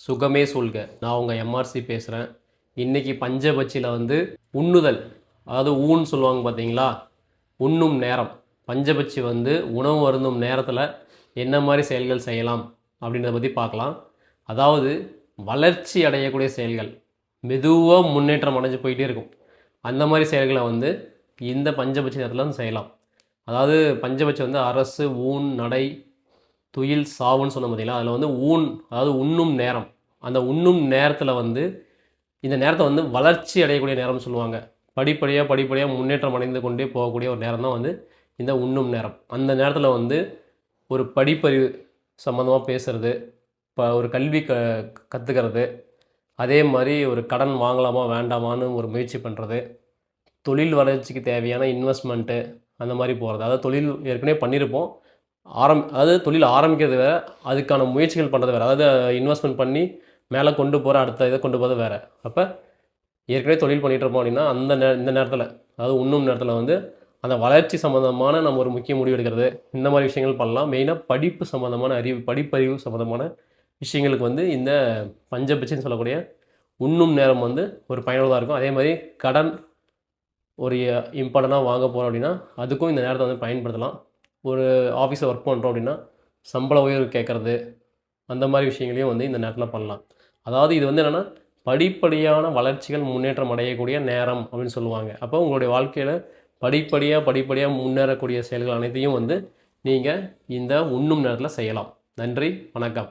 சுகமே சொல்க. நான் உங்கள் எம்ஆர்சி பேசுகிறேன். இன்றைக்கி பஞ்சபட்சியில் வந்து உண்ணுதல், அதாவது ஊன்னு சொல்லுவாங்க பார்த்தீங்களா, உண்ணும் நேரம். பஞ்சபட்சி வந்து உணவு அருந்தும் நேரத்தில் என்ன மாதிரி செயல்கள் செய்யலாம் அப்படின்றத பற்றி பார்க்கலாம். அதாவது வளர்ச்சி அடையக்கூடிய செயல்கள், மெதுவாக முன்னேற்றம் அடைஞ்சு போயிட்டே இருக்கும். அந்த மாதிரி செயல்களை வந்து இந்த பஞ்சபட்சி நேரத்தில் வந்து செய்யலாம். அதாவது பஞ்சபட்சி வந்து அரசு, ஊன், நடை, துயில், சாவுன்னு சொன்ன பார்த்தீங்களா, அதில் வந்து ஊன், அதாவது உண்ணும் நேரம். அந்த உண்ணும் நேரத்தில் வந்து இந்த நேரத்தை வந்து வளர்ச்சி அடையக்கூடிய நேரம்னு சொல்லுவாங்க. படிப்படியாக முன்னேற்றம் அடைந்து கொண்டே போகக்கூடிய ஒரு நேரம் தான் வந்து இந்த உண்ணும் நேரம். அந்த நேரத்தில் வந்து ஒரு படிப்பறிவு சம்மந்தமாக பேசுகிறது, இப்போ ஒரு கல்வி கற்றுக்கிறது, அதே மாதிரி ஒரு கடன் வாங்கலாமா வேண்டாமான்னு ஒரு முயற்சி பண்ணுறது, தொழில் வளர்ச்சிக்கு தேவையான இன்வெஸ்ட்மெண்ட்டு அந்த மாதிரி போகிறது. அதாவது தொழில் ஏற்கனவே பண்ணியிருப்போம், அதாவது தொழில் ஆரம்பிக்கிறது வேறு, அதுக்கான முயற்சிகள் பண்ணுறது வேறு. அதாவது இன்வெஸ்ட்மெண்ட் பண்ணி மேலே கொண்டு போகிற அடுத்த இதை கொண்டு போகிறது வேறு. அப்போ ஏற்கனவே தொழில் பண்ணிகிட்ருப்போம் அப்படின்னா இந்த நேரத்தில், அதாவது உண்ணும் நேரத்தில் வந்து அந்த வளர்ச்சி சம்மந்தமான நம்ம ஒரு முக்கிய முடிவு எடுக்கிறது, இந்த மாதிரி விஷயங்கள் பண்ணலாம். மெயினாக படிப்பு சம்மந்தமான படிப்பறிவு சம்மந்தமான விஷயங்களுக்கு வந்து இந்த பஞ்சபட்சின்னு சொல்லக்கூடிய உண்ணும் நேரம் வந்து ஒரு பயனுள்ளதாக இருக்கும். அதே மாதிரி கடன் ஒரு இம்பார்ட்டண்ட்டாக வாங்க போகிறோம் அப்படின்னா அதுக்கும் இந்த நேரத்தை வந்து பயன்படுத்தலாம். ஒரு ஆஃபீஸில் ஒர்க் பண்ணுறோம் அப்படின்னா சம்பள உயர்வு கேட்குறது, அந்த மாதிரி விஷயங்களையும் வந்து இந்த நேரத்தில் பண்ணலாம். அதாவது இது வந்து என்னென்னா படிப்படியான வளர்ச்சிகள் முன்னேற்றம் அடையக்கூடிய நேரம் அப்படின்னு சொல்லுவாங்க. அப்போ உங்களுடைய வாழ்க்கையில் படிப்படியாக முன்னேறக்கூடிய செயல்கள் அனைத்தையும் வந்து நீங்கள் இந்த உண்ணும் நேரத்தில் செய்யலாம். நன்றி, வணக்கம்.